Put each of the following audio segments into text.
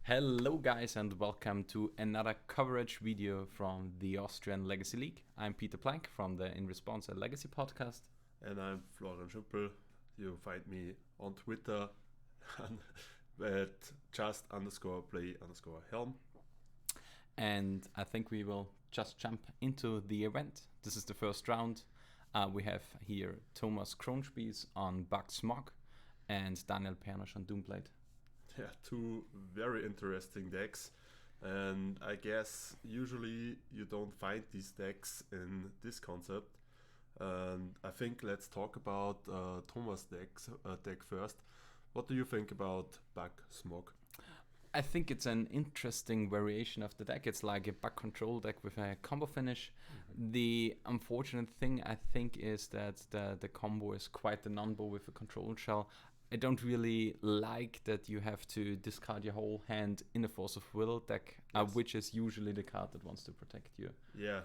Hello guys and welcome to another coverage video from the Austrian Legacy League. I'm Peter Plank from the In Response a Legacy podcast. And I'm Florian Schimpl. You find me on Twitter at just_play_helm. And I think we will just jump into the event. This is the first round. We have here Thomas Kronspies on BUG Smog and Daniel Pernosch on Doomblade. Yeah, two very interesting decks. And I guess usually you don't find these decks in this concept. And I think let's talk about Thomas' deck first. What do you think about BUG Smog? I think it's an interesting variation of the deck. It's like a bug control deck with a combo finish. Mm-hmm. The unfortunate thing I think is that the combo is quite a non-bow with a control shell. I don't really like that you have to discard your whole hand in a Force of Will deck, yes. Which is usually the card that wants to protect you. Yeah,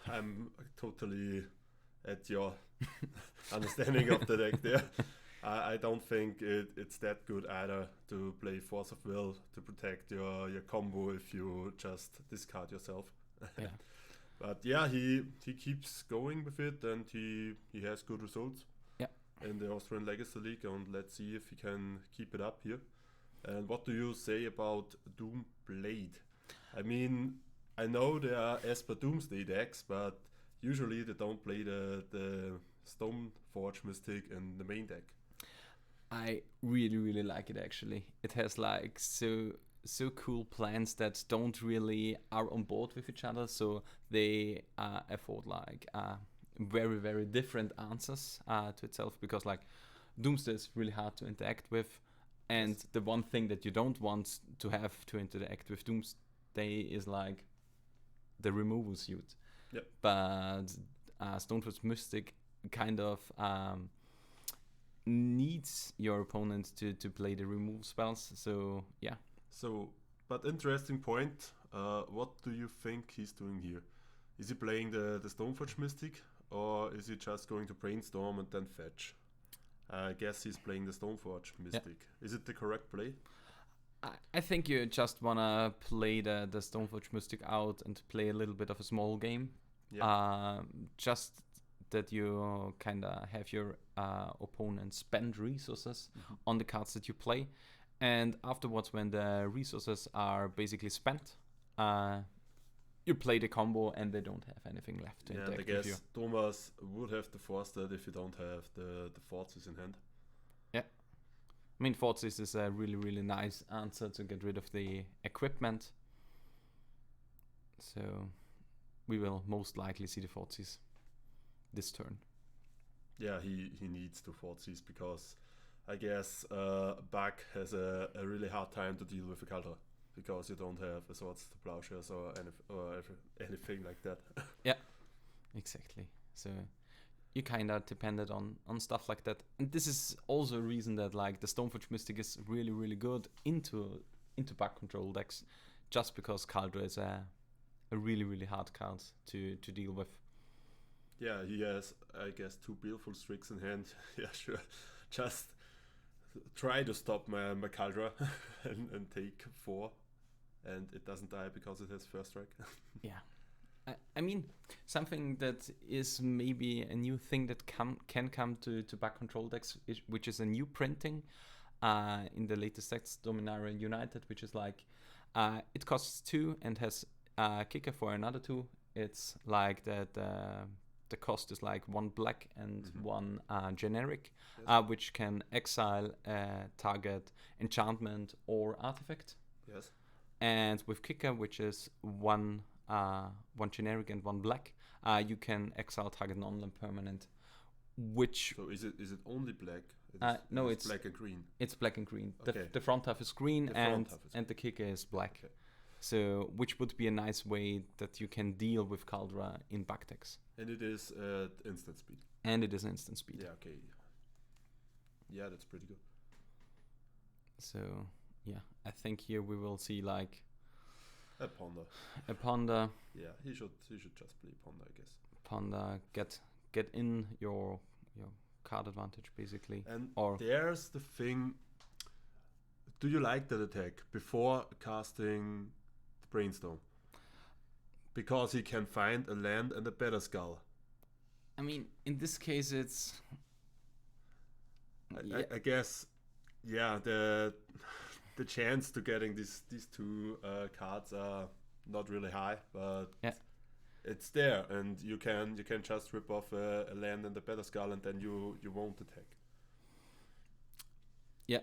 I'm totally at your understanding of the deck there. I don't think it's that good either to play Force of Will to protect your combo if you just discard yourself. Yeah. But yeah, he keeps going with it and he has good results. Yeah. In the Austrian Legacy League, and let's see if he can keep it up here. And what do you say about Doomblade? I mean, I know they are Esper Doomsday decks, but usually they don't play the Stoneforge Mystic in the main deck. I really like it actually. It has like so cool plans that don't really are on board with each other, so they afford like very different answers to itself, because like Doomsday is really hard to interact with, and yes. The one thing that you don't want to have to interact with Doomsday is like the removal suit. Yep. But Stoneforge Mystic kind of needs your opponent to play the remove spells, so yeah. So, but interesting point, what do you think he's doing here? Is he playing the Stoneforge Mystic? Or is he just going to brainstorm and then fetch? I guess he's playing the Stoneforge Mystic. Yeah. Is it the correct play? I think you just want to play the Stoneforge Mystic out and play a little bit of a small game. Yeah. Just that you kind of have your opponent spend resources on the cards that you play. And afterwards, when the resources are basically spent, you play the combo and they don't have anything left to interact with you. I guess Thomas would have to force that if you don't have the forces in hand. Yeah. I mean, forces is a really nice answer to get rid of the equipment. So we will most likely see the forces this turn. Yeah, he needs to forces because I guess BUG has a really hard time to deal with a Caldra. Because you don't have a Swords to Plowshares or anything like that. Yeah, exactly. So you kind of depended on stuff like that. And this is also a reason that like the Stoneforge Mystic is really good into BUG control decks, just because Caldra is a really hard card to deal with. Yeah, he has, I guess, 2 Baleful Strix in hand. Yeah, sure. Just try to stop my Caldra and take 4. And it doesn't die because it has first strike. Yeah. I mean, something that is maybe a new thing that can come to BUG control decks, which is a new printing in the latest sets, Dominaria United, which is like, it costs 2 and has a kicker for another 2. It's like that the cost is like 1 black and 1 generic, yes. Which can exile target enchantment or artifact. Yes. And with kicker, which is 1 generic and 1 black, you can exile target non-land permanent. Which so is it only black? No, it's black and green. It's black and green. Okay. The front half is green and the kicker is black. Okay. So which would be a nice way that you can deal with Caldra in BUG decks. And it is instant speed. And it is instant speed. Yeah. Okay. Yeah, that's pretty good. So. Yeah, I think here we will see like a Ponder. Yeah, he should just play Ponder, I guess. Ponder, get in your card advantage basically. And there's the thing. do you like that attack before casting the Brainstorm? Because he can find a land and a better skull. I mean, in this case, it's I guess, yeah, the chance to getting these two cards are not really high, but yeah. it's there, and you can just rip off a land and a better skull, and then you won't attack. Yeah,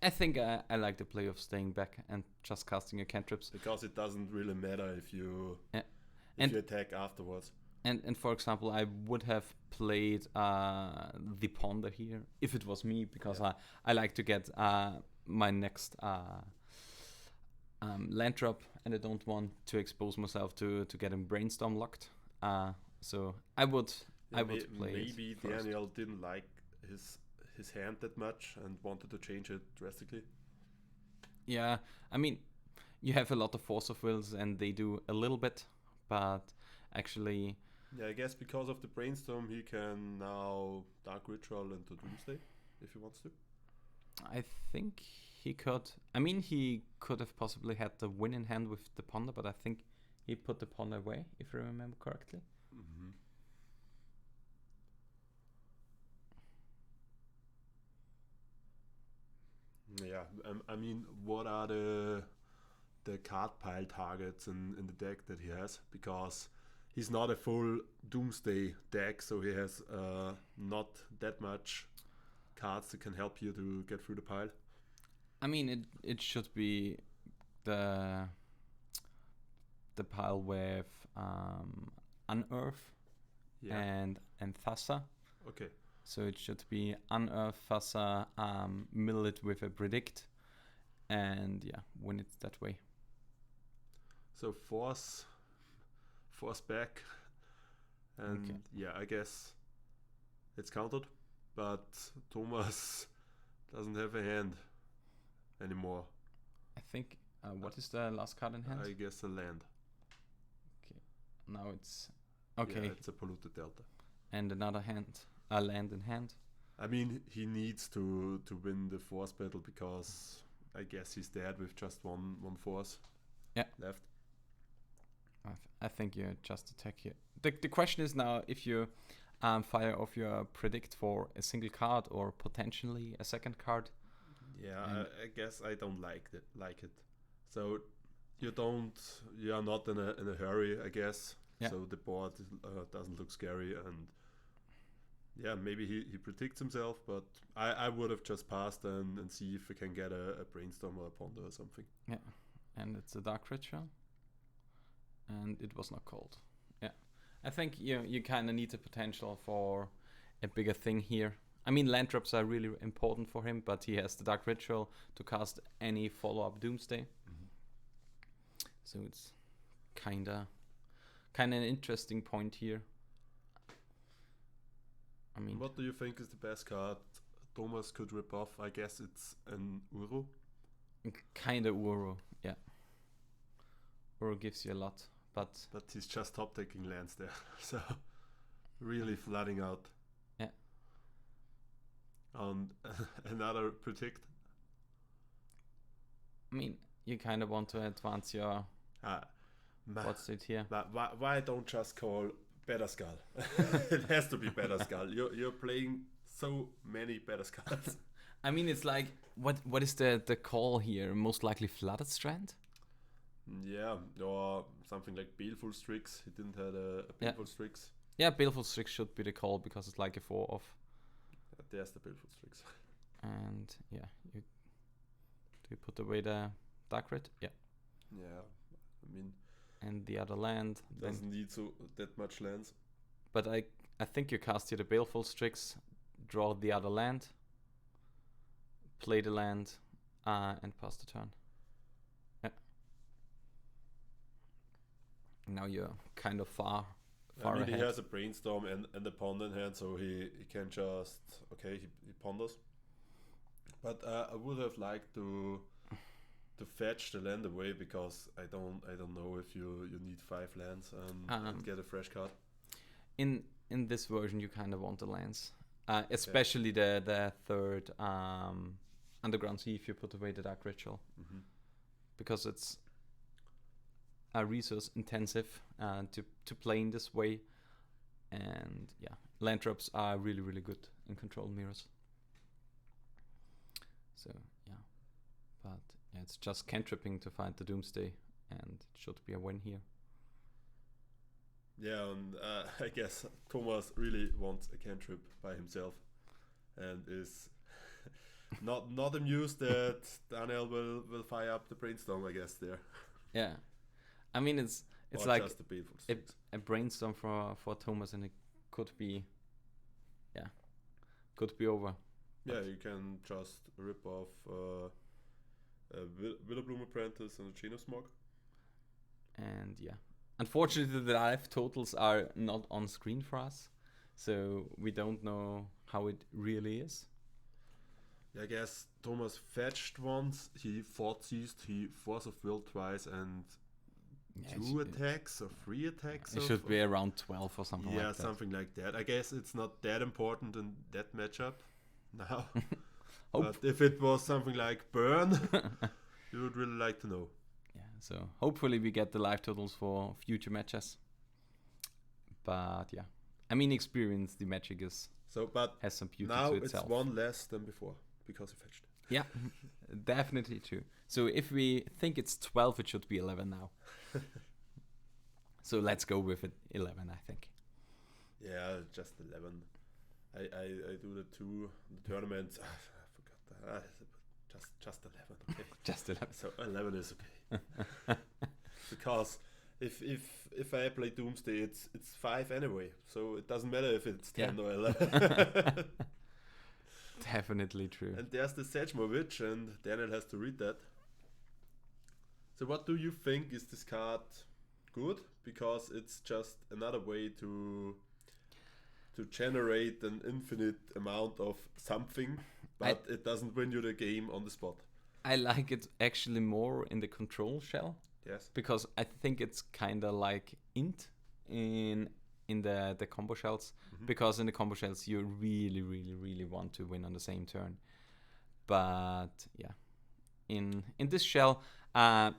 I think I like the play of staying back and just casting your cantrips. Because it doesn't really matter if you And- you attack afterwards. And for example, I would have played the Ponder here if it was me, because I like to get my next land drop, and I don't want to expose myself to getting Brainstorm locked. So I would play Maybe it first. Daniel didn't like his hand that much and wanted to change it drastically. Yeah, I mean, you have a lot of force of wills, and they do a little bit, but actually, Yeah, I guess because of the Brainstorm, he can now Dark Ritual into Doomsday if he wants to. I think he could. I mean, he could have possibly had the win in hand with the Ponder, but I think he put the Ponder away, if I remember correctly. Mm-hmm. Yeah, I mean, what are the card pile targets in the deck that he has? Because he's not a full Doomsday deck, so he has not that much cards that can help you to get through the pile. I mean, it should be the pile with Unearth and Thassa. Okay. So it should be Unearth, Thassa, middle it with a Predict, and win it that way. So force back, and I guess it's countered, but Thomas doesn't have a hand anymore. I think, what is the last card in hand? I guess a land. Okay, now it's, okay. Yeah, it's a Polluted Delta. And another hand, a land in hand. I mean, he needs to win the force battle, because I guess he's dead with just one force left. I think you just attack here. The question is now if you fire off your Predict for a single card or potentially a second card. Yeah, I guess I don't like it. So you are not in a hurry, I guess. Yeah. So the board doesn't look scary, and maybe he predicts himself, but I would have just passed and see if I can get a Brainstorm or a Ponder or something. Yeah, and it's a Dark Ritual, and it was not called. Yeah, I think you kind of need the potential for a bigger thing here. I mean, land drops are really important for him, but he has the Dark Ritual to cast any follow-up Doomsday. Mm-hmm. So it's kind of an interesting point here. I mean, what do you think is the best card Thomas could rip off? I guess it's an Uro. Kind of Uro, yeah. Uro gives you a lot, but he's just top taking lands there, so really flooding out. Yeah. And another Predict. I mean, you kind of want to advance your what's it here? Why don't just call Better Skull? It has to be Better Skull. You're playing so many Better Skulls. I mean, it's like, what is the call here? Most likely Flooded Strand? Yeah, or something like Baleful Strix. He didn't have a Baleful Strix. Yeah, Baleful Strix should be the call, because it's like a 4-off. There's the Baleful Strix. And do you put away the Dark Red? Yeah. Yeah, I mean, and the other land doesn't need that much lands. But I think you cast here the Baleful Strix, draw the other land, play the land, and pass the turn. Yeah. Now you're kind of far ahead. He has a Brainstorm and a Ponder in hand, so he can just he ponders. But I would have liked to fetch the land away, because I don't know if you need 5 lands and get a fresh card. In this version, you kind of want the lands, especially the third Underground Sea if you put away the Dark Ritual, Mm-hmm. because it's a resource intensive to play in this way, and yeah, land drops are really really good in control mirrors. So yeah, but yeah, it's just cantripping to find the Doomsday, and it should be a win here. Yeah, and I guess Thomas really wants a cantrip by himself, and is not amused that Daniel will fire up the brainstorm. I guess there. Yeah, I mean it's Or like just the painful a, strings. a brainstorm for Thomas, and it could be, yeah, could be over. Yeah, you can just rip off a Willowbloom Apprentice and a Chain of Smog. And yeah, unfortunately the live totals are not on screen for us, so we don't know how it really is. Yeah, I guess Thomas fetched once, he fought seized, he Force of Will twice, and Yeah, two attacks or three attacks. It should be around 12 or something yeah, like that. something like that. I guess it's not that important in that matchup now. Hope. But if it was something like Burn, you would really like to know. Yeah, so hopefully we get the live totals for future matches. But yeah, I mean, experience the magic But has some beauty now to it's itself. one less than before because he fetched. Yeah, definitely true. So if we think it's 12, it should be 11 now. So let's go with it 11, I think. Yeah, just 11. I do the two the tournaments. I forgot that. Just 11. Okay. Just 11. So 11 is okay. Because if I play Doomsday, it's 5 anyway. So it doesn't matter if it's 10 or 11. Definitely true. And there's the Sedgemoor Witch, and Daniel has to read that. So what do you think, is this card good? Because it's just another way to generate an infinite amount of something, but it doesn't win you the game on the spot. I like it actually more in the control shell. Yes. Because I think it's kind of like int in the combo shells. Mm-hmm. Because in the combo shells you really, really, really want to win on the same turn. But yeah, in this shell,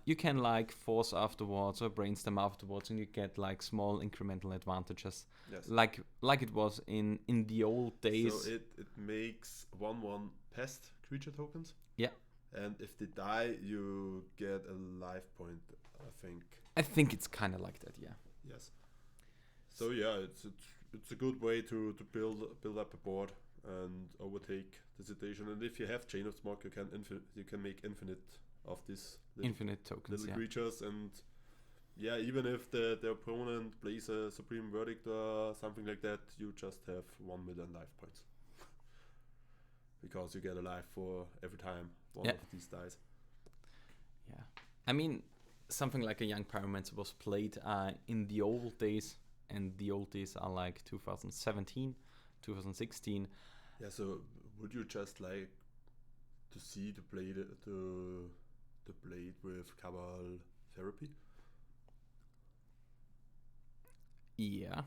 you can like force afterwards or brainstorm afterwards, and you get like small incremental advantages. Yes. Like it was in the old days. So it makes 1/1 pest creature tokens. Yeah. And if they die, you get a life point, I think. I think it's kind of like that, yeah. Yes. So yeah, it's a good way to build up a board and overtake the situation. And if you have Chain of Smog, you can make infinite of these Infinite tokens, little yeah. creatures. And yeah, even if the opponent plays a Supreme Verdict or something like that, you just have 1 million life points. Because you get a life for every time one of these dies. Yeah. I mean, something like a Young Pyromancer was played in the old days, and the old days are like 2017, 2016. Yeah, so would you just like to see the blade with Cabal Therapy? Yeah.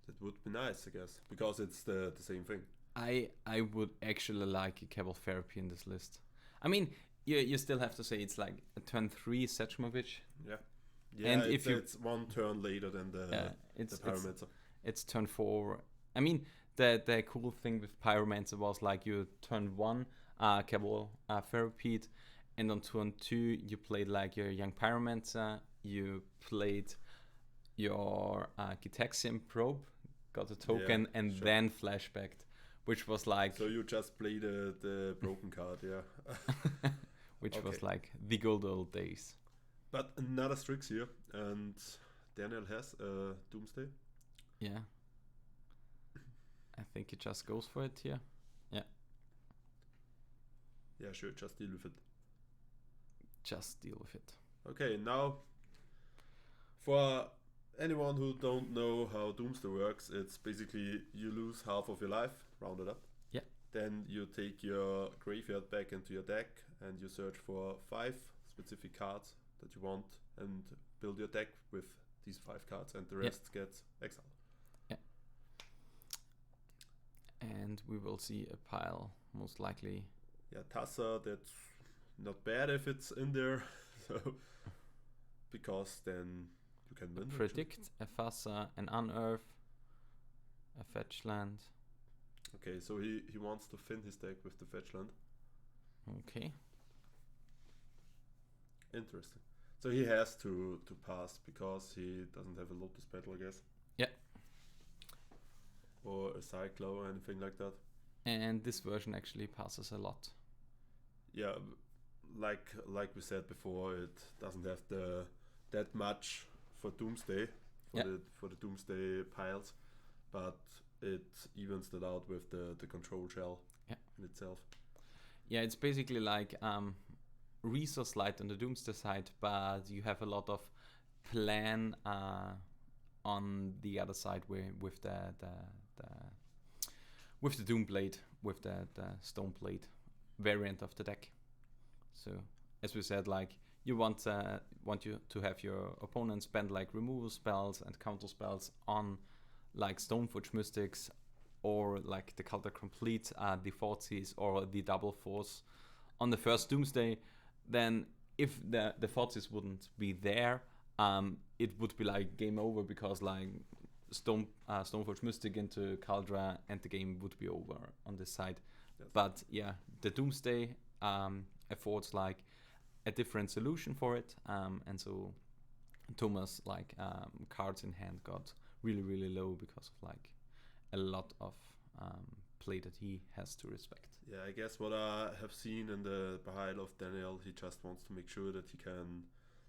That would be nice, I guess, because it's the same thing. I would actually like a Cabal Therapy in this list. I mean, you still have to say it's like a turn 3 Sedgemoor. Yeah. Yeah, and it's one turn later than the Pyromancer. It's turn 4. I mean, the cool thing with Pyromancer was like you turn 1 Cabal Therapy, and on turn 2 you played like your Young Pyromancer, you played your Gitaxian Probe, got a token, and then flashbacked, which was like... So you just play the broken card, yeah. Which was like the good old days. But another Strix here, and Daniel has Doomsday. Yeah. I think he just goes for it here. Yeah. Yeah, sure, just deal with it. Just deal with it. Okay, now for anyone who don't know how Doomsday works, it's basically you lose half of your life, rounded up. Yeah. Then you take your graveyard back into your deck and you search for 5 specific cards that you want and build your deck with these 5 cards, and the rest gets exiled. Yeah. And we will see a pile, most likely. Yeah, Tassa, that's not bad if it's in there. So because then you can win. Predict, a Thassa, an Unearth, a Fetch land. Okay, so he wants to thin his deck with the fetch land. Okay. Interesting. So he has to pass because he doesn't have a Lotus Petal, I guess. Yeah. Or a Cyclo or anything like that. And this version actually passes a lot. Yeah, like we said before, it doesn't have that much for Doomsday, for the Doomsday piles, but it evens that out with the control shell in itself. Yeah, it's basically like resource light on the Doomsday side, but you have a lot of plan on the other side with the Doomblade, with the Stoneblade variant of the deck. So as we said, like you want you to have your opponent spend like removal spells and counter spells on like Stoneforge Mystics, or like the Culta Complete, the Forties, or the Double Force on the first Doomsday. Then if the Forties wouldn't be there, it would be like game over, because like Stoneforge Mystic into Caldra and the game would be over on this side. Yes. But yeah, the Doomsday affords like a different solution for it, and so Thomas like cards in hand got really low because of like a lot of play that he has to respect. Yeah, I guess what I have seen in the pile of Daniel, he just wants to make sure that he can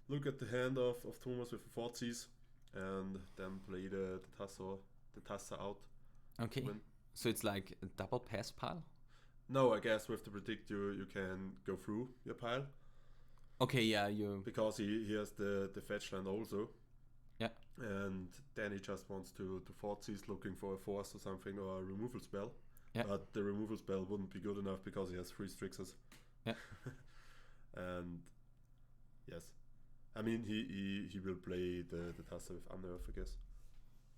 look at the hand of Thomas with the Forties and then play the Tassa out. Okay, so it's like a double pass pile? No, I guess with the Predict you can go through your pile. Okay, yeah, because he has the fetch land also. Yeah. And then he just wants to Forties looking for a force or something, or a removal spell. Yeah. But the removal spell wouldn't be good enough because he has 3 Strixes. Yeah. And yes. I mean he will play the Tassa with Unearth, I guess.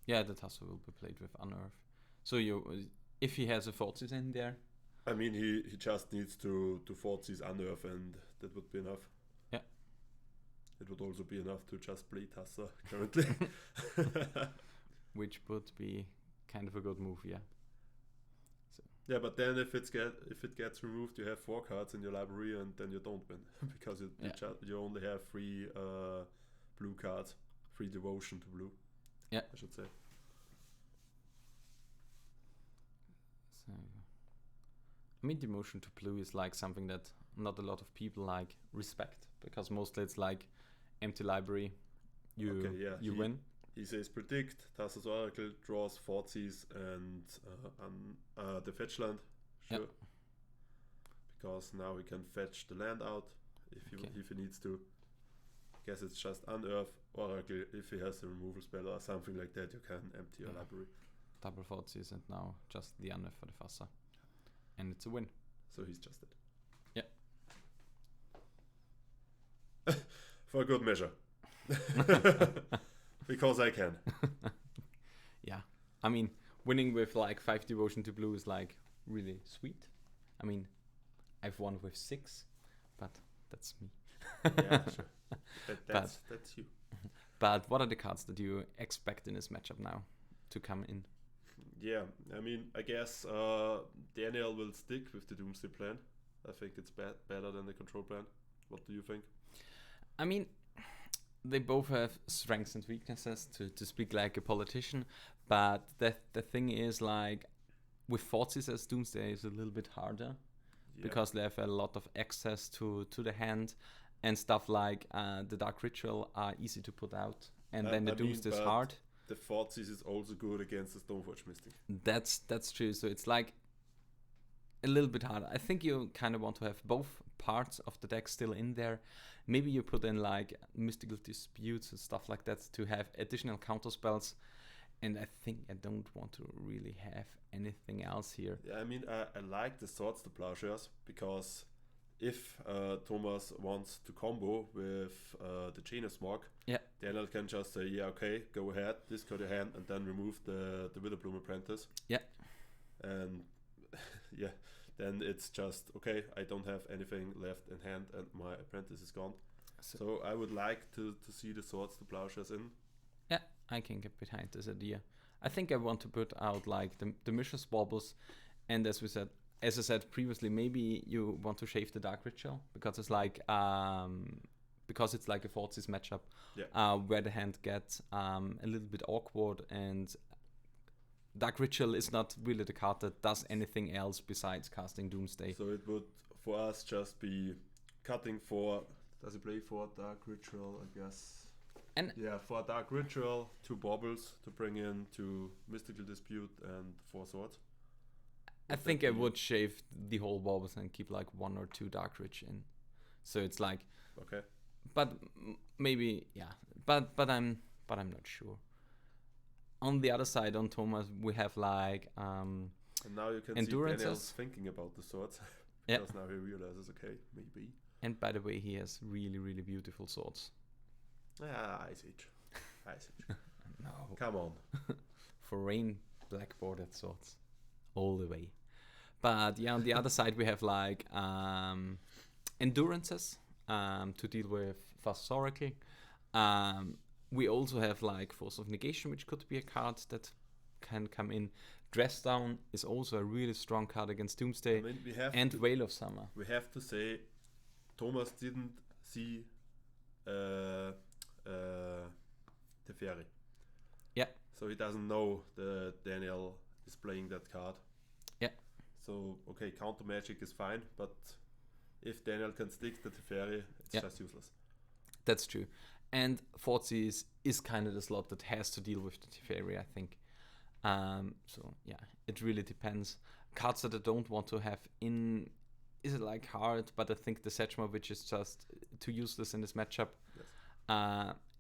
Yeah, the Tassa will be played with Unearth. So if he has a Forties in there, I mean he just needs to Forties Unearth, and that would be enough. Yeah. It would also be enough to just play Tassa currently. Which would be kind of a good move, yeah. So. Yeah, but then if it gets removed, you have 4 cards in your library, and then you don't win because you only have 3 blue cards, 3 devotion to blue. Yeah, I should say. So, I mean, devotion to blue is like something that not a lot of people like respect, because mostly it's like empty library. You win. He says Predict, Tassa's Oracle, draws Forties and the fetch land. Sure. Yep. Because now he can fetch the land out if he needs to. I guess it's just Unearth, Oracle. If he has a removal spell or something like that, you can empty your library. Double Forties and now just the Unearth for the Thassa. And it's a win. So he's just it. Yeah. For good measure. Because I can. Yeah. I mean, winning with like 5 devotion to blue is like really sweet. I mean, I've won with 6, but that's me. Yeah, sure. That's you. But what are the cards that you expect in this matchup now to come in? Yeah, I mean, I guess Daniel will stick with the Doomsday plan. I think it's better than the control plan. What do you think? I mean, they both have strengths and weaknesses, to speak like a politician. But the thing is, like, with Forces as Doomsday is a little bit harder. Yeah. Because they have a lot of access to the hand, and stuff like the Dark Ritual are easy to put out. And then the Doomsday is hard. The Forces is also good against the Stoneforge Mystic. That's true. So it's like a little bit harder. I think you kind of want to have both parts of the deck still in there. Maybe you put in like Mystical Disputes and stuff like that to have additional counter spells. And I think I don't want to really have anything else here. Yeah, I mean, I like the Swords to Plowshares, because if Thomas wants to combo with the Chain of Smog, Daniel can just say, yeah, okay, go ahead, discard your hand, and then remove the Witherbloom Apprentice. Yeah. And yeah, then it's just, okay, I don't have anything left in hand and my apprentice is gone. So I would like to see the Swords to Plowshares in. Yeah, I can get behind this idea. I think I want to put out like the Mishra's Baubles, and as I said previously, maybe you want to shave the Dark Ritual because it's like a Forces matchup, where the hand gets a little bit awkward, and Dark Ritual is not really the card that does anything else besides casting Doomsday. So it would for us just be cutting for. Does he play for Dark Ritual? I guess. And for Dark Ritual, 2 Baubles to bring in to Mystical Dispute and 4 Swords. I think I would shave the whole Baubles and keep like 1 or 2 Dark Rich in. So it's like okay. But maybe but I'm not sure. On the other side, on Thomas, we have like and now you can endurances. See Daniel's thinking about the swords because now he realizes, okay, maybe. And by the way, he has really, really beautiful swords. Ice Age. No. Come on. For rain, black bordered swords. All the way. But yeah, on the other side, we have like endurances to deal with Fast Oracle. We also have like Force of Negation, which could be a card that can come in. Dress Down is also a really strong card against Doomsday. I mean, and Veil of Summer. We have to say, Thomas didn't see Teferi. Yeah. So he doesn't know that Daniel is playing that card. Yeah. So, okay, counter magic is fine, but if Daniel can stick the Teferi, it's just useless. That's true. And Forces is kind of the slot that has to deal with the Teferi, I think. So, yeah, it really depends. Cards that I don't want to have in is it like hard, but I think the Setchma, which is just too useless in this matchup. Yes.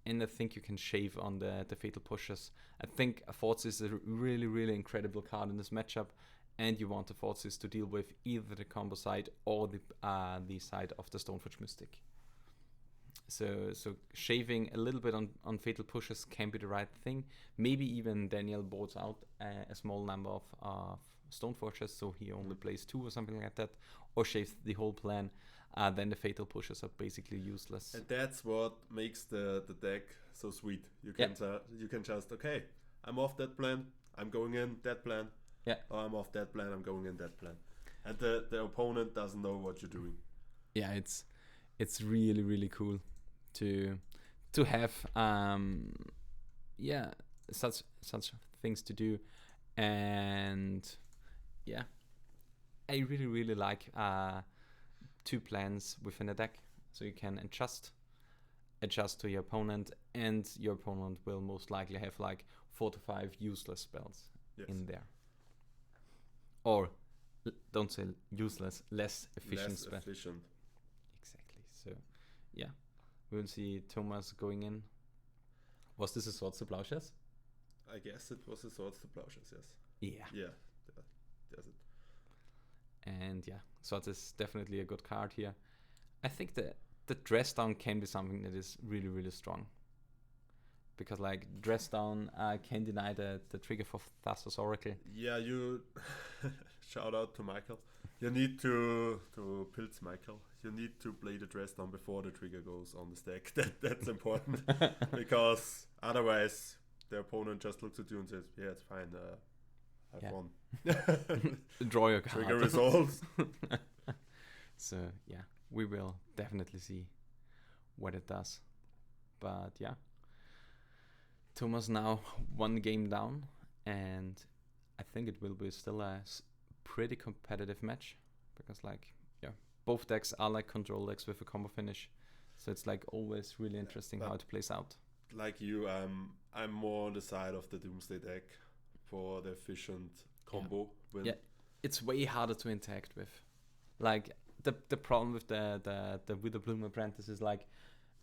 And I think you can shave on the Fatal Pushes. I think a Forces is a really, really incredible card in this matchup, and you want the Forces to deal with either the combo side or the side of the Stoneforge Mystic. So shaving a little bit on Fatal Pushes can be the right thing. Maybe even Daniel boards out a small number of Stoneforges, so he only plays 2 or something like that, or shaves the whole plan. Then the Fatal Pushes are basically useless. And that's what makes the deck so sweet. You can you can just, okay, I'm off that plan, I'm going in that plan. Yeah. Or I'm off that plan, I'm going in that plan. And the opponent doesn't know what you're doing. Yeah, it's really, really cool to have such things to do. And yeah, I really, really like 2 plans within a deck, so you can adjust to your opponent, and your opponent will most likely have like 4 to 5 useless spells in there. Or don't say useless, less efficient spells. Efficient. Exactly. So yeah, we'll see Thomas going in. Was this a Swords to Plowshares? I guess it was a Swords to Plowshares, yes. Yeah. Yeah, that's it. And yeah, Swords is definitely a good card here. I think the Dress Down can be something that is really, really strong. Because like Dress Down can deny the trigger for Thassa's Oracle. Yeah, you shout out to Michael. You need to Pilz Michael. You need to play the Dress Down before the trigger goes on the stack. That's important. Because otherwise the opponent just looks at you and says, yeah, it's fine, I've won. Draw your card. Trigger results. So yeah, we will definitely see what it does. But yeah, Thomas now 1 game down, and I think it will be still a pretty competitive match, because like both decks are like control decks with a combo finish, so it's like always really interesting how it plays out. Like you, I'm more on the side of the Doomsday deck for the efficient combo win. Yeah, it's way harder to interact with. Like the problem with the Witherbloom Apprentice is like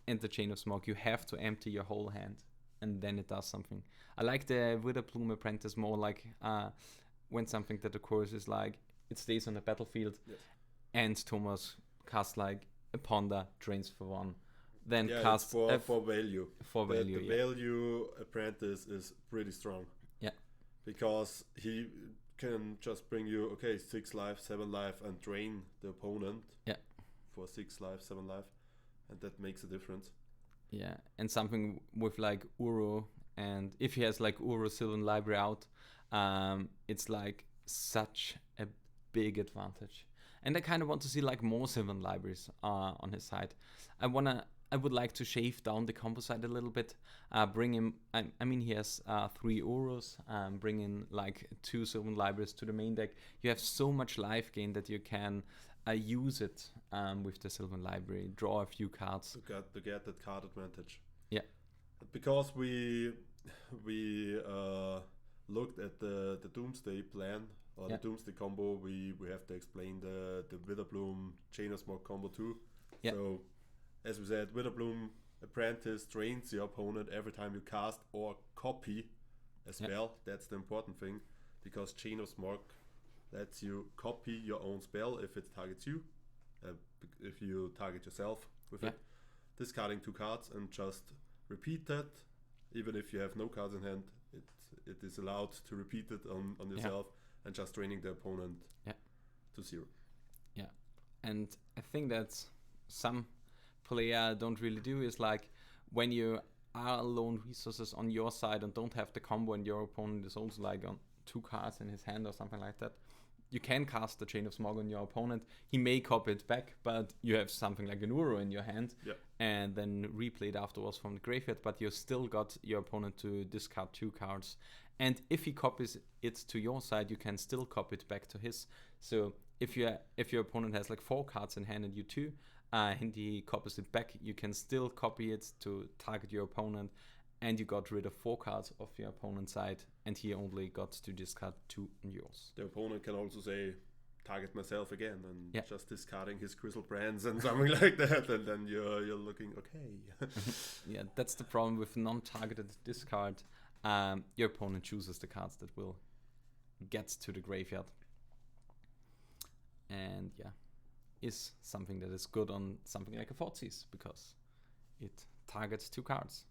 in the Chain of Smog, you have to empty your whole hand, and then it does something. I like the Witherbloom Apprentice more like when something that occurs is like it stays on the battlefield, and Thomas casts like a Ponder, drains for 1, then casts for value. For value, the value Apprentice is pretty strong. Yeah, because he can just bring you, okay, 6 life, 7 life, and drain the opponent. Yeah. For 6 life, 7 life, and that makes a difference. Yeah, and something with like Uro, and if he has like Uro Sylvan Library out, it's like such a big advantage. And I kind of want to see like more Sylvan Libraries on his side. I would like to shave down the combo side a little bit. Bring him. I mean, he has 3 Uros. Bring in like 2 Sylvan Libraries to the main deck. You have so much life gain that you can use it with the Sylvan Library. Draw a few cards To get that card advantage. Yeah. Because we looked at the Doomsday plan or Yeah. the Doomsday combo, we have to explain the Witherbloom Chain of Smog combo too. Yeah. So as we said, Witherbloom Apprentice drains your opponent every time you cast or copy a spell. That's the important thing, because Chain of Smog lets you copy your own spell if it targets you, if you target yourself with it, discarding 2 cards and just repeat that. Even if you have no cards in hand, it is allowed to repeat it on yourself and just draining the opponent to 0. Yeah, and I think that's some player don't really do is like when you are alone resources on your side and don't have the combo and your opponent is also like on 2 cards in his hand or something like that, you can cast the Chain of Smog on your opponent. He may copy it back, but you have something like an Uro in your hand and then replay it afterwards from the graveyard, but you still got your opponent to discard 2 cards. And if he copies it to your side, you can still copy it back to his. So if your opponent has like 4 cards in hand and you 2, and he copies it back, you can still copy it to target your opponent, and you got rid of 4 cards of your opponent's side, and he only got to discard 2 on yours. The opponent can also say, target myself again, and just discarding his Crystal Brands and something like that, and then you're looking, okay. Yeah, that's the problem with non-targeted discard. Your opponent chooses the cards that will get to the graveyard. And is something that is good on something like a Thoughtseize, because it targets 2 cards.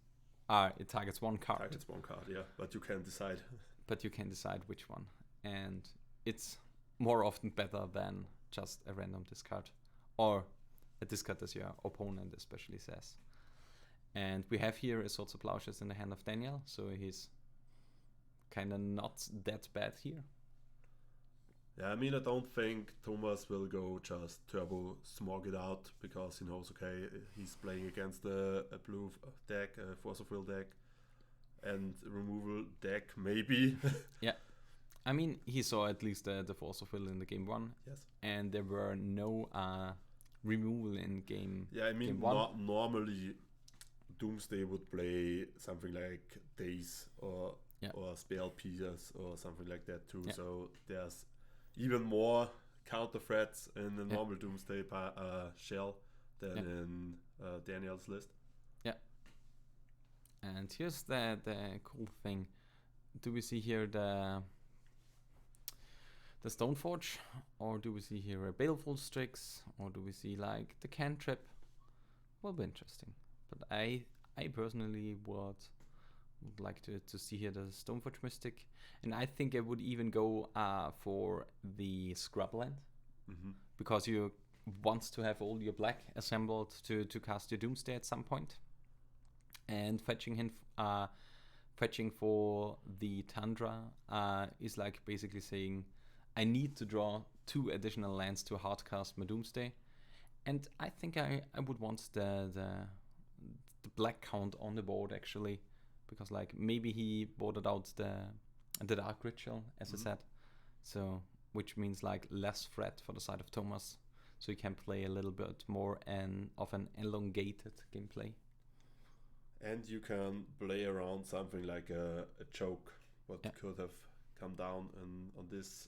It targets 1 card. Targets 1 card, but you can decide. But you can decide which one. And it's more often better than just a random discard. Or a discard as your opponent especially says. And we have here a Swords of Plowshares in the hand of Daniel, so he's kind of not that bad here. Yeah, I mean, I don't think Thomas will go just turbo smog it out, because he knows, okay, he's playing against a blue deck, a Force of Will deck, and removal deck, maybe. Yeah. I mean, he saw at least the Force of Will in the game 1. Yes. And there were no removal in game. Yeah, I mean, normally Doomsday would play something like Daze or Spell Pieces or something like that too. Yeah. So there's even more counter threats in the normal Doomsday shell than in Daniel's list. Yeah. And here's the cool thing. Do we see here the Stoneforge, or do we see here a Baleful Strix, or do we see like the Cantrip? Will be interesting. But I personally would like to see here the Stoneforge Mystic, and I think I would even go for the Scrubland, because you want to have all your black assembled to cast your Doomsday at some point, and fetching for the Tundra is like basically saying I need to draw 2 additional lands to hardcast my Doomsday, and I think I would want the black count on the board actually, because like maybe he boarded out the Dark Ritual, as I said, so which means like less threat for the side of Thomas, so he can play a little bit more of an elongated gameplay. And you can play around something like a choke, what could have come down on this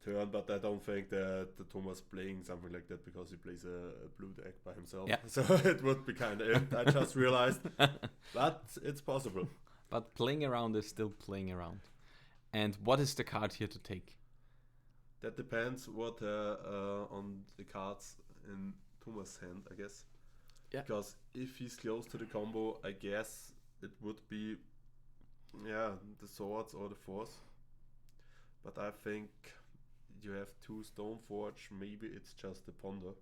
turn, but I don't think that Thomas playing something like that, because he plays a blue deck by himself. So it would be kind of it. I just realized, but it's possible. But playing around is still playing around. And what is the card here to take? That depends what on the cards in Thomas' hand, I guess. Yeah. Because if he's close to the combo, I guess it would be the swords or the force. but I think you have 2 Stoneforge. Maybe it's just the Ponder.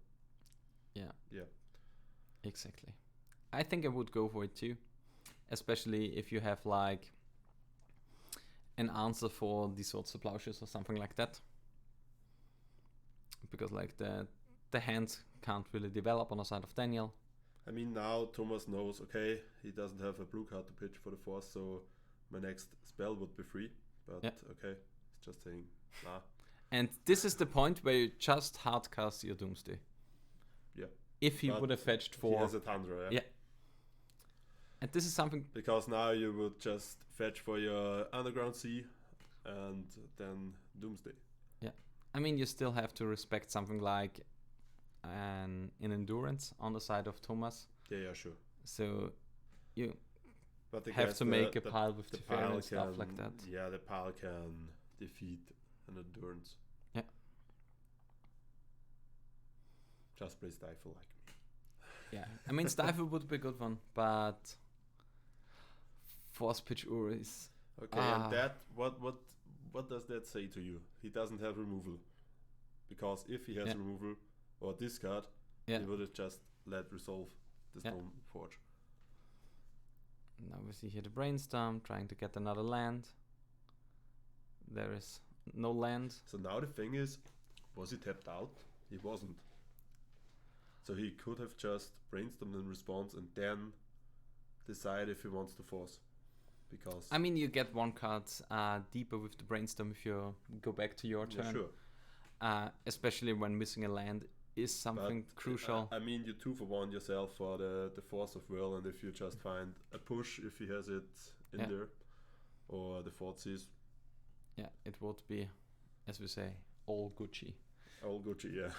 Yeah. Yeah. Exactly. I think I would go for it too, especially if you have like an answer for the Swords to Plowshares or something like that. Because like the hand can't really develop on the side of Daniel. I mean, now Thomas knows, okay, he doesn't have a blue card to pitch for the force, so my next spell would be free. But okay, it's just saying, nah. And this is the point where you just hardcast your Doomsday. Yeah. If he would have fetched 4. He has a Tundra, yeah. And this is something... Because now you would just fetch for your Underground Sea and then Doomsday. Yeah. I mean, you still have to respect something like an Endurance on the side of Thomas. Yeah, sure. So you but have to make a pile with the Teferi and stuff like that. Yeah, the pile can defeat an Endurance. Yeah. Just play Stifle like me. Yeah, I mean, Stifle would be a good one, but Force Pitch Ur is... Okay, and that, what does that say to you? He doesn't have removal. Because if he has removal or discard, he would have just let resolve the Stoneforge. Now we see here the Brainstorm trying to get another land. There is no land. So now the thing is, was he tapped out? He wasn't. So he could have just brainstormed in response and then decide if he wants to force. Because I mean, you get 1 card deeper with the Brainstorm if you go back to your turn. Sure. Especially when missing a land is something crucial. I mean, you 2-for-1 yourself for the Force of Will, and if you just find a push, if he has it in there, or the Forces. Yeah, it would be, as we say, all Gucci. All Gucci, yeah.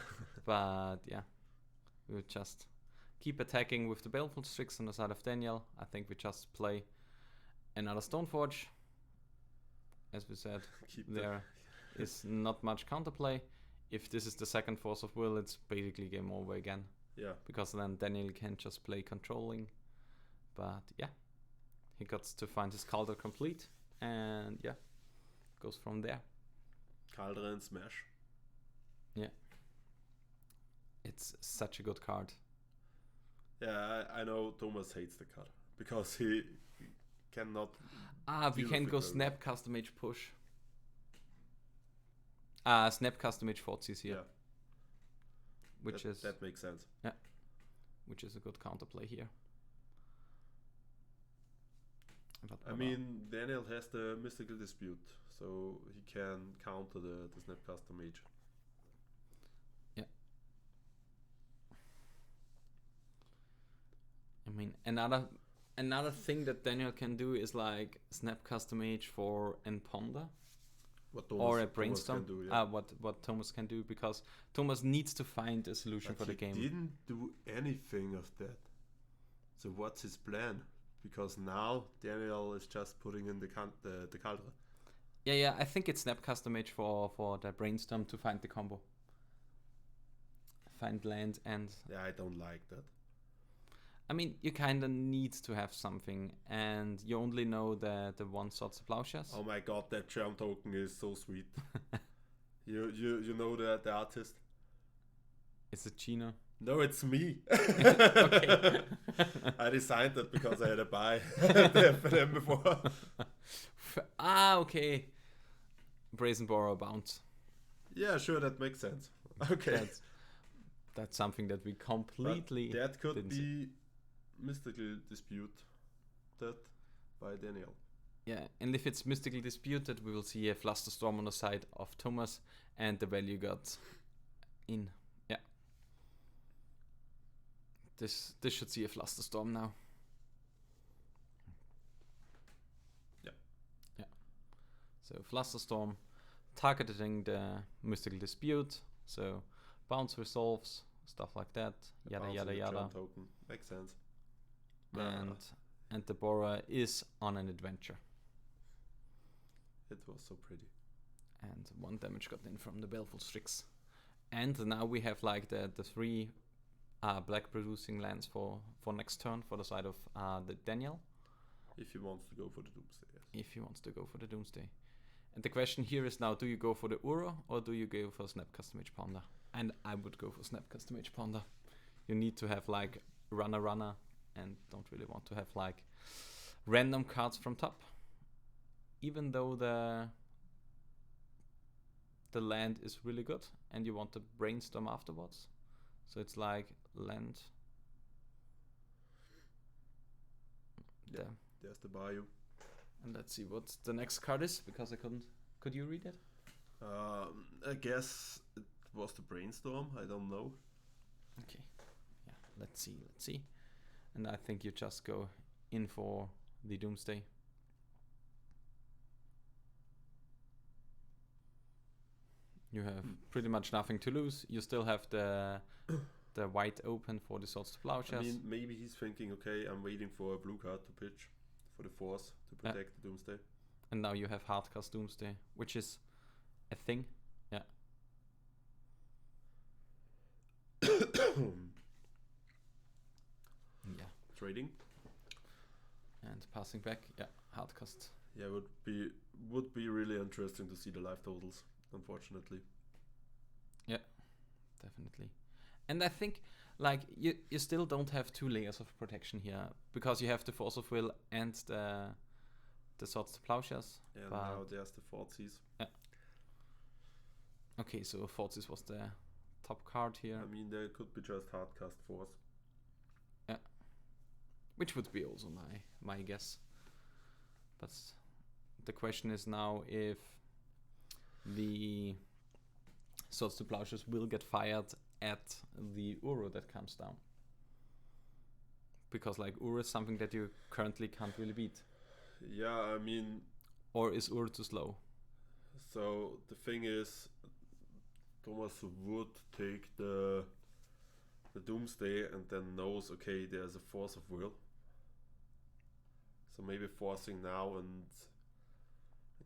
But yeah, we would just keep attacking with the Baleful Strix on the side of Daniel. I think we just play another Stoneforge. As we said, there is not much counterplay. If this is the second Force of Will, it's basically game over again. Yeah. Because then Daniel can just play controlling. But yeah, he got to find his Calder complete. And yeah, goes from there. Calder and Smash. Yeah. It's such a good card. Yeah, I know Thomas hates the card. Because he cannot... we can go Snap, Custom Mage, Push. Snap, Custom Mage, Forces here. Yeah. That makes sense. Yeah. Which is a good counterplay here. But I mean, Daniel has the Mystical Dispute, so he can counter the Snap Custom Mage. Yeah. I mean, another thing that Daniel can do is like Snap Custom Mage for Ponder. Or a Brainstorm. Can do, yeah. What Thomas can do, because Thomas needs to find a solution for the game. He didn't do anything of that. So what's his plan? Because now Daniel is just putting in the Caldra. Yeah, I think it's Snap Custom Mage for the Brainstorm to find the combo. Find land and... Yeah, I don't like that. I mean, you kind of need to have something, and you only know the 1 Swords to Plowshares. Oh my god, that charm token is so sweet. you know the artist? Is it Chino? No, it's me. Okay. I designed that because I had a buy them before. Okay. Brazen Borrow Bounce. Yeah, sure, that makes sense. Okay. That's something that we completely... But that could be Mystical Disputed by Daniel. Yeah, and if it's Mystical Disputed, we will see a Flusterstorm on the side of Thomas, and the value got in. Yeah. This should see a Flusterstorm now. Yeah. So Flusterstorm targeting the Mystical Dispute. So bounce resolves, stuff like that. Yada yada yada. Token. Makes sense. And the Borrower is on an adventure. It was so pretty. And 1 damage got in from the Baleful Strix. And now we have like the 3 black producing lands for next turn for the side of the Daniel. If he wants to go for the Doomsday. Yes. If he wants to go for the Doomsday. And the question here is now, do you go for the Uro or do you go for Snap Custom Age Ponder? And I would go for Snap Custom Age Ponder. You need to have like runner and don't really want to have like random cards from top. Even though the land is really good and you want to brainstorm afterwards. So it's like land. Yeah, there's the Bayou. And let's see what the next card is, because I couldn't. Could you read it? I guess it was the Brainstorm. I don't know. Okay. Yeah. Let's see. And I think you just go in for the Doomsday. You have pretty much nothing to lose. You still have the white open for the Swords to Plowshares. I mean, maybe he's thinking, okay, I'm waiting for a blue card to pitch for the Force to protect the Doomsday. And now you have Hardcast Doomsday, which is a thing. Yeah. Yeah. Trading. And passing back, yeah, Hardcast. Yeah, would be really interesting to see the life totals, unfortunately. Yeah, definitely. And I think like you still don't have 2 layers of protection here, because you have the Force of Will and the Swords to Plowshares. Yeah, now there's the Fortsies. Yeah. Okay, so Fortsies was the top card here. I mean, there could be just Hardcast Force. Yeah. Which would be also my guess. But the question is now if the Swords to Plowshares will get fired at the Uro that comes down. Because like Uro is something that you currently can't really beat. Yeah, I mean... Or is Uro too slow? So the thing is, Thomas would take the Doomsday and then knows, okay, there's a Force of Will. So maybe forcing now and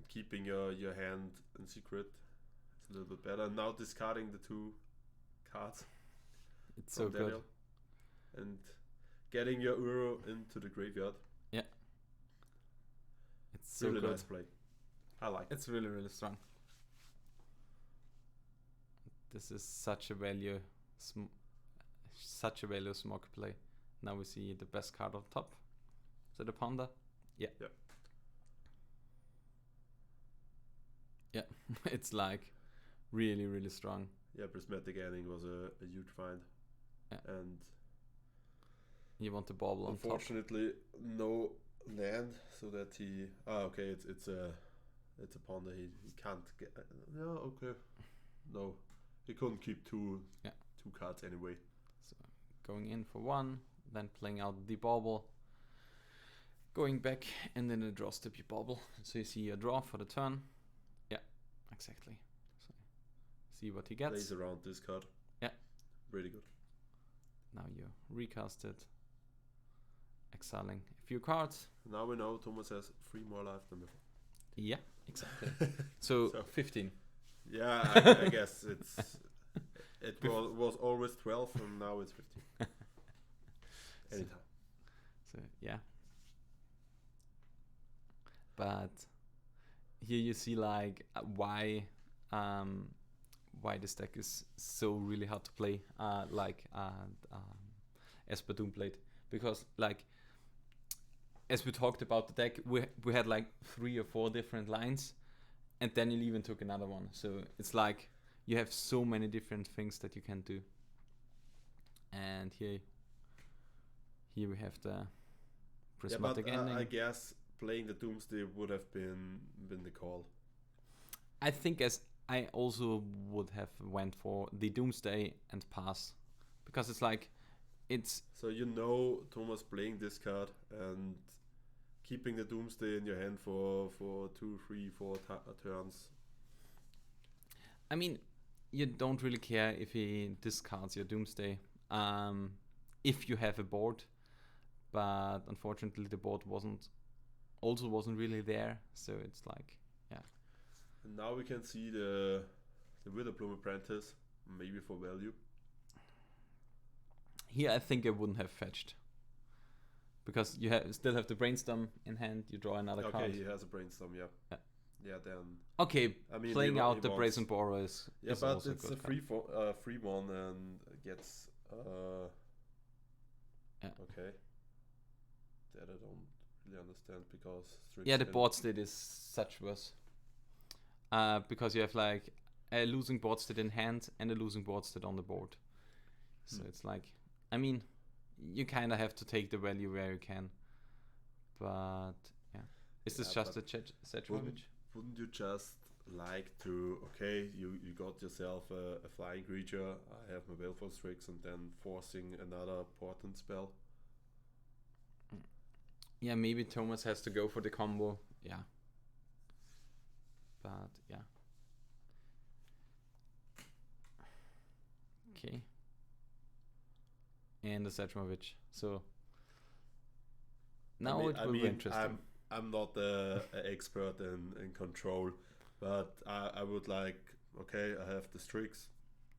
keeping your hand in secret is a little bit better. Now discarding the 2 cards. It's so good. Daniel, and getting your Uro into the graveyard. Yeah. It's so really good. Nice play. I like it. It's really, really strong. This is such a value smog play. Now we see the best card on top. Is it a Ponder? Yeah. Yeah. Yeah. It's like really, really strong. Yeah, Prismatic Ending was a huge find. Yeah. And you want the bauble on top. Unfortunately, no land, so that he... okay, it's a Ponder. He can't get... no, okay. No, he couldn't keep two cards anyway. So going in for 1, then playing out the bauble, going back, and then a draw step your bauble. So you see a draw for the turn. Yeah, exactly. So see what he gets. Plays around this card. Yeah. Really good. Now you recast it, exiling a few cards. Now we know Thomas has 3 more life than before. Yeah, exactly. so 15. Yeah, I guess it was always 12 and now it's 15. Anytime. So yeah. But here you see like why this deck is so really hard to play, Esper Doomblade, because like as we talked about the deck, we had like 3 or 4 different lines, and Daniel even took another one. So it's like you have so many different things that you can do. And here we have the Prismatic Ending. I guess playing the Doomsday would have been the call. I think as I also would have went for the Doomsday and pass, because it's like so you know Thomas playing this card and keeping the Doomsday in your hand for 2, 3, 4 turns. I mean, you don't really care if he discards your Doomsday if you have a board, but unfortunately the board wasn't really there, so it's like, yeah. And now we can see the Witherbloom Apprentice, maybe for value. Here I think I wouldn't have fetched, because you still have the Brainstorm in hand, you draw another card. Okay, he has a Brainstorm, yeah. yeah, then Okay, I mean, playing he out the wants- Brazen Borer is Yeah, is but also it's good a card. free one and gets Yeah. okay. That I don't really understand because Strix Yeah, the can- board state is such worse. Because you have like a losing board state in hand and a losing board state on the board. So it's like, I mean, you kind of have to take the value where you can. But yeah, is this Yeah, just a Sechmovich? Wouldn't you just like to, okay, you got yourself a flying creature, I have my Baleful Strix, and then forcing another portent spell? Yeah, maybe Thomas has to go for the combo. Yeah. But yeah. Okay. And the Sechmovich. So now it will be interesting. I'm not an expert in control, but I would like, okay, I have the Strix,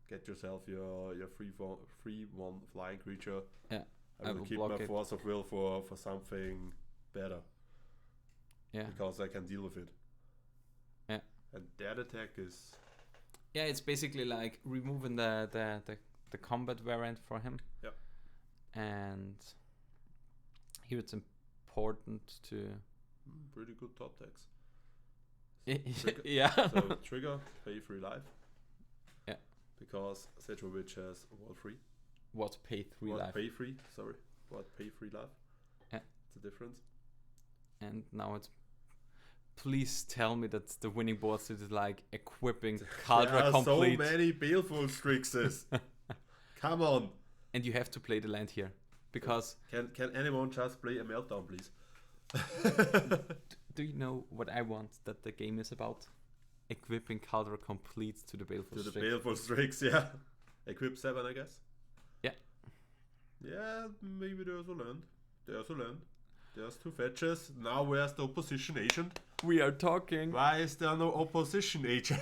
get yourself your free one flying creature. Yeah. I will keep block my it. Force of Will for something better. Yeah. Because I can deal with it. Yeah. And that attack is... Yeah, it's basically like removing the combat variant for him. Yep. And here it's important to... Pretty good top decks. Trigger. Yeah. So trigger, pay 3 life. Yeah. Because Sechmovich has wall 3. What pay 3 life? Pay 3, sorry. What pay 3 life? Yeah. It's a difference. And now it's... Please tell me that the winning board state is like equipping Caldra There are complete. so many Baleful Strixes. Come on. And you have to play the land here. Because... Can anyone just play a Meltdown, please? Do you know what I want that the game is about? Equipping Caldra complete to the Baleful To the Strix. Baleful Strix, yeah. Equip 7, I guess. Yeah. Yeah, maybe there's a land. There's 2 fetches. Now where's the opposition agent? We are talking. Why is there no opposition agent?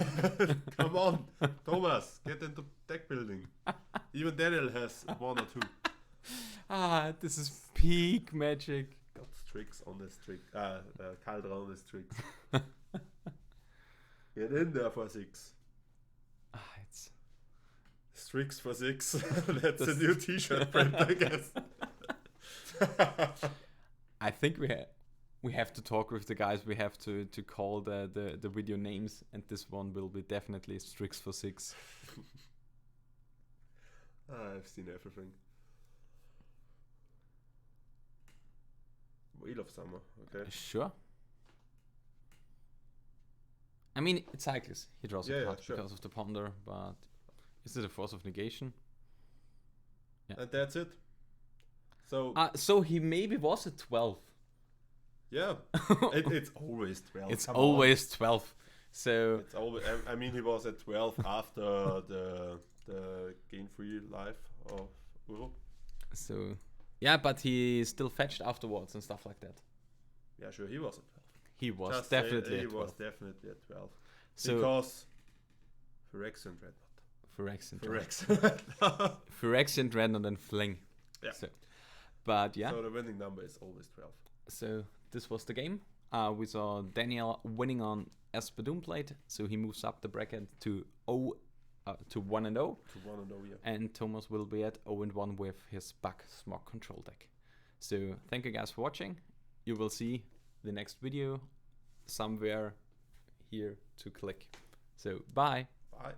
Come on, Thomas, get into deck building. Even Daniel has 1 or 2. Ah, this is peak magic. Got Strix on the Strix. Caldra on the Strix. Get in there for 6. Ah, it's... Strix for 6. That's a new t-shirt print, I guess. I think we have to talk with the guys. We have to call the video names, and this one will be definitely Strix for 6. I've seen everything. Wheel of Summer, okay. Sure. I mean, it's cycles. He draws a card sure. because of the ponder, but is it a force of negation? Yeah. And that's it. So So he maybe was a 12. yeah, it's always 12. It's come always 12. So on. It's always. I mean, he was at 12 after the gain free life of Uro. So yeah, but he still fetched afterwards and stuff like that. Yeah, sure, he was at 12. He was Just say definitely he at 12. was definitely at 12. So Because Phyrexian Dreadnought. Phyrexian Dreadnought and Fling. Yeah. So, but yeah. So the winning number is always 12. So this was the game. We saw Daniel winning on Esper Doomblade, so he moves up the bracket to 1 and 0. To 1 and 0, yeah. And Thomas will be at 0 and 1 with his BUG Smog control deck. So thank you guys for watching. You will see the next video somewhere here to click. So bye. Bye.